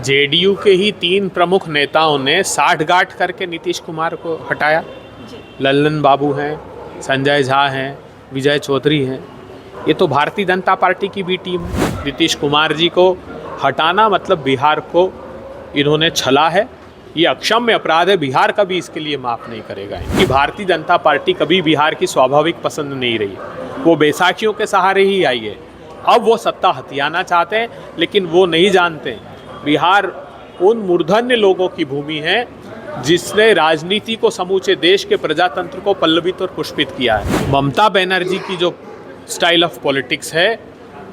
JDU के ही 3 प्रमुख नेताओं ने साठगांठ करके नीतीश कुमार को हटाया। लल्लन बाबू हैं, संजय झा हैं, विजय चौधरी हैं। ये तो भारतीय जनता पार्टी की भी टीम है। नीतीश कुमार जी को हटाना मतलब बिहार को इन्होंने छला है। ये अक्षम्य अपराध है। बिहार कभी इसके लिए माफ़ नहीं करेगा। कि भारतीय जनता पार्टी कभी बिहार की स्वाभाविक पसंद नहीं रही। वो बैसाखियों के सहारे ही आई है। अब वो सत्ता हथियाना चाहते हैं, लेकिन वो नहीं जानते बिहार उन मूर्धन्य लोगों की भूमि है जिसने राजनीति को समूचे देश के प्रजातंत्र को पल्लवित और पुष्पित किया है। ममता बनर्जी की जो स्टाइल ऑफ पॉलिटिक्स है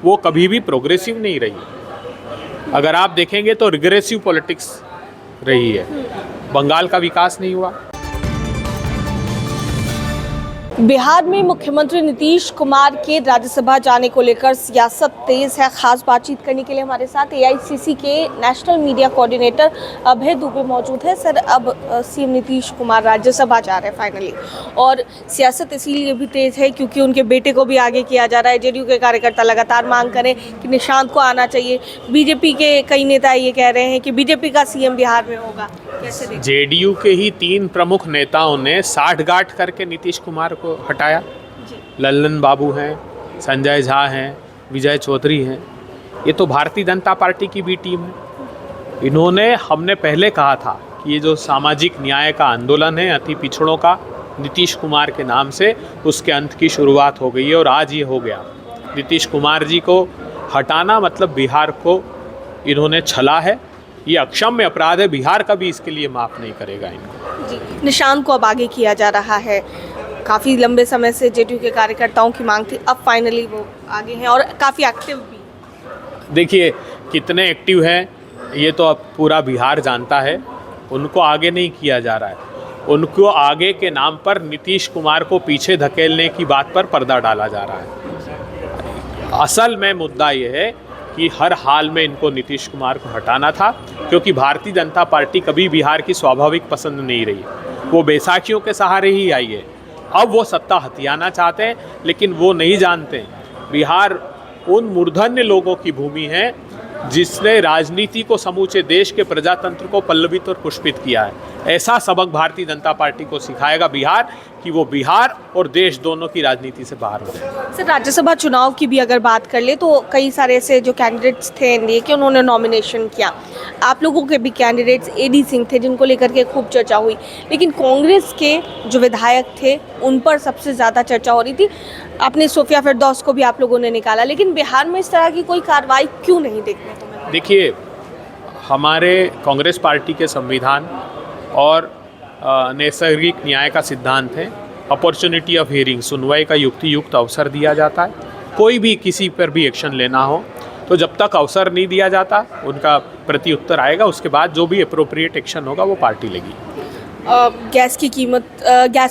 वो कभी भी प्रोग्रेसिव नहीं रही। अगर आप देखेंगे तो रिग्रेसिव पॉलिटिक्स रही है। बंगाल का विकास नहीं हुआ। बिहार में मुख्यमंत्री नीतीश कुमार के राज्यसभा जाने को लेकर सियासत तेज है। खास बातचीत करने के लिए हमारे साथ एआईसीसी के नेशनल मीडिया कोऑर्डिनेटर अभय दुबे मौजूद है। सर, अब सीएम नीतीश कुमार राज्यसभा जा रहे हैं फाइनली, और सियासत इसीलिए भी तेज है क्योंकि उनके बेटे को भी आगे किया जा रहा है। जेडीयू के कार्यकर्ता लगातार मांग करें कि निशांत को आना चाहिए। बीजेपी के कई नेता ये कह रहे हैं कि बीजेपी का सीएम बिहार में होगा। कैसे देखते? जेडीयू के ही 3 प्रमुख नेताओं ने साठगांठ करके नीतीश कुमार को हटाया। लल्लन बाबू हैं, संजय झा हैं, विजय चौधरी हैं। ये तो भारतीय जनता पार्टी की भी टीम है। इन्होंने, हमने पहले कहा था कि ये जो सामाजिक न्याय का आंदोलन है अति पिछड़ों का, नीतीश कुमार के नाम से उसके अंत की शुरुआत हो गई है और आज ये हो गया। नीतीश कुमार जी को हटाना मतलब बिहार को इन्होंने छला है। ये अक्षम्य अपराध है। बिहार कभी इसके लिए माफ़ नहीं करेगा इनको। जी, निशांत को अब आगे किया जा रहा है। काफ़ी लंबे समय से जेडीयू के कार्यकर्ताओं की मांग थी, अब फाइनली वो आगे हैं और काफ़ी एक्टिव भी। देखिए कितने एक्टिव हैं ये तो अब पूरा बिहार जानता है। उनको आगे नहीं किया जा रहा है। उनको आगे के नाम पर नीतीश कुमार को पीछे धकेलने की बात पर पर्दा डाला जा रहा है। असल में मुद्दा ये है कि हर हाल में इनको नीतीश कुमार को हटाना था, क्योंकि भारतीय जनता पार्टी कभी बिहार की स्वाभाविक पसंद नहीं रही। वो बैसाखियों के सहारे ही आई है। अब वो सत्ता हथियाना चाहते हैं, लेकिन वो नहीं जानते बिहार उन मूर्धन्य लोगों की भूमि है जिसने राजनीति को समूचे देश के प्रजातंत्र को पल्लवित और पुष्पित किया है। ऐसा सबक भारतीय जनता पार्टी को सिखाएगा बिहार कि वो बिहार और देश दोनों की राजनीति से बाहर हो जाए। सर, राज्यसभा चुनाव की भी अगर बात कर ले तो कई सारे ऐसे जो कैंडिडेट्स थे एनडीए के, उन्होंने नॉमिनेशन किया। आप लोगों के भी कैंडिडेट्स एडी सिंह थे जिनको लेकर के खूब चर्चा हुई, लेकिन कांग्रेस के जो विधायक थे उन पर सबसे ज़्यादा चर्चा हो रही थी। आपने सोफिया फिरदौस को भी आप लोगों ने निकाला, लेकिन बिहार में इस तरह की कोई कार्रवाई क्यों नहीं देखने को मिली? देखिए, हमारे कांग्रेस पार्टी के संविधान और नैसर्गिक न्याय का सिद्धांत है अपॉर्चुनिटी ऑफ हियरिंग, सुनवाई का युक्ति युक्त अवसर दिया जाता है। कोई भी किसी पर भी एक्शन लेना हो तो जब तक अवसर नहीं दिया जाता उनका प्रति उत्तर आएगा, उसके बाद जो भी अप्रोप्रिएट एक्शन होगा वो पार्टी लेगी। गैस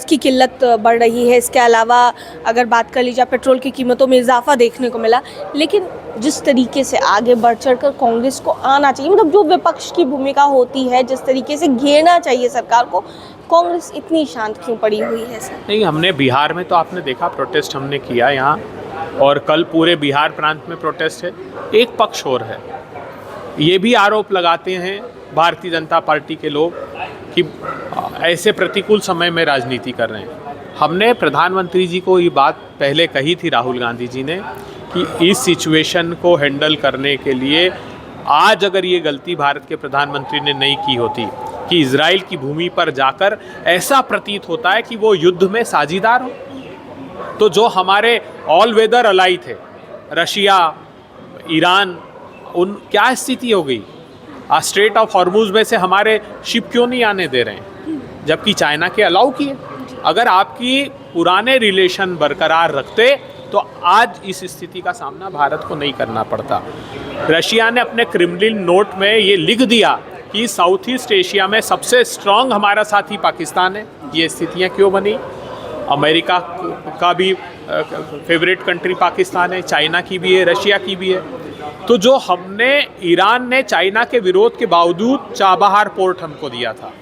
की किल्लत बढ़ रही है। इसके अलावा अगर बात कर ली जाए, पेट्रोल की कीमतों में इजाफा देखने को मिला, लेकिन जिस तरीके से आगे बढ़ चढ़कर कांग्रेस को आना चाहिए, मतलब जो विपक्ष की भूमिका होती है, जिस तरीके से घेरना चाहिए सरकार को, कांग्रेस इतनी शांत क्यों पड़ी हुई है? सर, नहीं, हमने बिहार में तो आपने देखा प्रोटेस्ट हमने किया यहाँ, और कल पूरे बिहार प्रांत में प्रोटेस्ट है। एक पक्ष और है, ये भी आरोप लगाते हैं भारतीय जनता पार्टी के लोग कि ऐसे प्रतिकूल समय में राजनीति कर रहे हैं। हमने प्रधानमंत्री जी को ये बात पहले कही थी, राहुल गांधी जी ने, कि इस सिचुएशन को हैंडल करने के लिए आज अगर ये गलती भारत के प्रधानमंत्री ने नहीं की होती कि इजराइल की भूमि पर जाकर ऐसा प्रतीत होता है कि वो युद्ध में साझीदार हो, तो जो हमारे ऑल वेदर अलाई थे, रशिया, ईरान, उन क्या स्थिति हो गई? स्ट्रेट ऑफ हॉर्मुज में से हमारे शिप क्यों नहीं आने दे रहे हैं, जबकि चाइना के अलाउ किए? अगर आपकी पुराने रिलेशन बरकरार रखते तो आज इस स्थिति का सामना भारत को नहीं करना पड़ता। रशिया ने अपने क्रेमलिन नोट में ये लिख दिया कि साउथ ईस्ट एशिया में सबसे स्ट्रांग हमारा साथी पाकिस्तान है। ये स्थितियाँ क्यों बनी? अमेरिका का भी फेवरेट कंट्री पाकिस्तान है, चाइना की भी है, रशिया की भी है। तो जो हमने, ईरान ने चाइना के विरोध के बावजूद चाबहार पोर्ट हमको दिया था,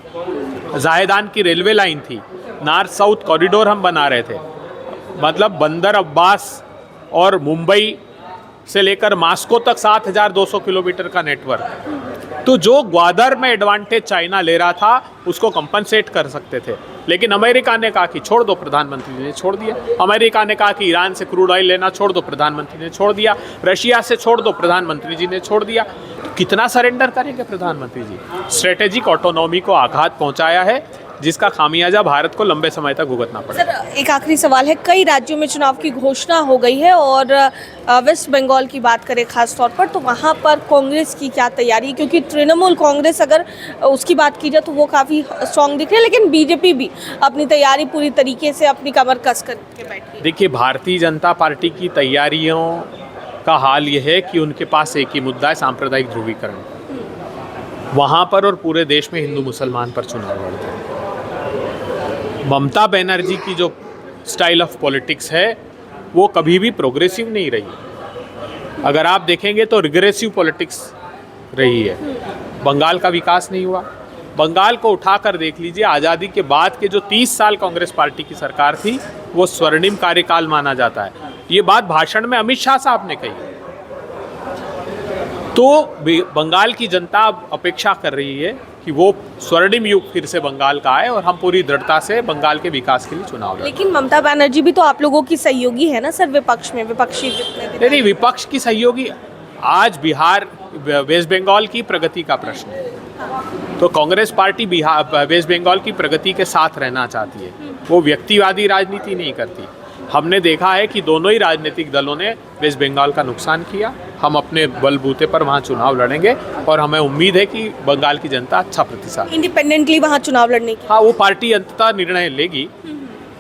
जायदान की रेलवे लाइन थी, नॉर्थ साउथ कॉरिडोर हम बना रहे थे, मतलब बंदर अब्बास और मुंबई से लेकर मास्को तक 7,200 किलोमीटर का नेटवर्क। तो जो ग्वादर में एडवांटेज चाइना ले रहा था उसको कंपनसेट कर सकते थे, लेकिन अमेरिका ने कहा कि छोड़ दो, प्रधानमंत्री ने छोड़ दिया। अमेरिका ने कहा कि ईरान से क्रूड ऑयल लेना छोड़ दो, प्रधानमंत्री ने छोड़ दिया। रशिया से छोड़ दो, प्रधानमंत्री जी ने छोड़ दिया। कितना सरेंडर करेंगे प्रधानमंत्री जी? स्ट्रेटेजिक ऑटोनॉमी को आघात पहुंचाया है, जिसका खामियाजा भारत को लंबे समय तक भुगतना पड़ेगा। सर, एक आखिरी सवाल है, कई राज्यों में चुनाव की घोषणा हो गई है और वेस्ट बंगाल की बात करें खास तौर पर, तो वहाँ पर कांग्रेस की क्या तैयारी? क्योंकि तृणमूल कांग्रेस अगर उसकी बात की जाए तो वो काफ़ी स्ट्रॉन्ग दिख रही है, लेकिन बीजेपी भी अपनी तैयारी पूरी तरीके से अपनी कमर कस करके बैठी है। देखिए, भारतीय जनता पार्टी की तैयारियों का हाल ये है कि उनके पास एक ही मुद्दा है, सांप्रदायिक ध्रुवीकरण। वहाँ पर और पूरे देश में हिंदू मुसलमान पर चुनाव लड़ते हैं। ममता बनर्जी की जो स्टाइल ऑफ पॉलिटिक्स है वो कभी भी प्रोग्रेसिव नहीं रही। अगर आप देखेंगे तो रिग्रेसिव पॉलिटिक्स रही है। बंगाल का विकास नहीं हुआ। बंगाल को उठाकर देख लीजिए, आज़ादी के बाद के जो 30 साल कांग्रेस पार्टी की सरकार थी वो स्वर्णिम कार्यकाल माना जाता है। ये बात भाषण में अमित शाह साहब ने कही। तो बंगाल की जनता अपेक्षा कर रही है कि वो स्वर्णिम युग फिर से बंगाल का आए और हम पूरी दृढ़ता से बंगाल के विकास के लिए चुनाव लड़ें। लेकिन ममता बनर्जी भी तो आप लोगों की सहयोगी है ना सर, विपक्ष में, विपक्षी नहीं, विपक्ष की सहयोगी। आज बिहार वेस्ट बंगाल की प्रगति का प्रश्न है, तो कांग्रेस पार्टी बिहार वेस्ट बंगाल की प्रगति के साथ रहना चाहती है। वो व्यक्तिवादी राजनीति नहीं करती। हमने देखा है कि दोनों ही राजनीतिक दलों ने वेस्ट बंगाल का नुकसान किया। हम अपने बलबूते पर वहाँ चुनाव लड़ेंगे और हमें उम्मीद है कि बंगाल की जनता अच्छा प्रतिसाद इंडिपेंडेंटली वहाँ चुनाव लड़ने की। हाँ, वो पार्टी अंततः निर्णय लेगी।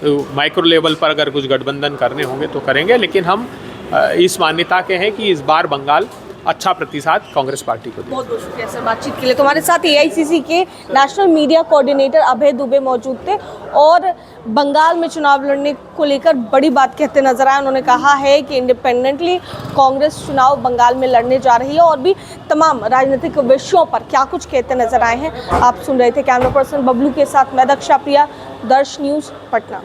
तो माइक्रो लेवल पर अगर कुछ गठबंधन करने होंगे तो करेंगे, लेकिन हम इस मान्यता के हैं कि इस बार बंगाल अच्छा प्रतिसाद कांग्रेस पार्टी को देगा। बहुत बहुत शुक्रिया सर बातचीत के लिए। तो हमारे साथ एआईसीसी के नेशनल मीडिया कोऑर्डिनेटर अभय दुबे मौजूद थे और बंगाल में चुनाव लड़ने को लेकर बड़ी बात कहते नजर आए। उन्होंने कहा है कि इंडिपेंडेंटली कांग्रेस चुनाव बंगाल में लड़ने जा रही है और भी तमाम राजनीतिक विषयों पर क्या कुछ कहते नजर आए हैं। आप सुन रहे थे कैमरा पर्सन बबलू के साथ मैं दक्षा प्रिया, दर्श न्यूज़ पटना।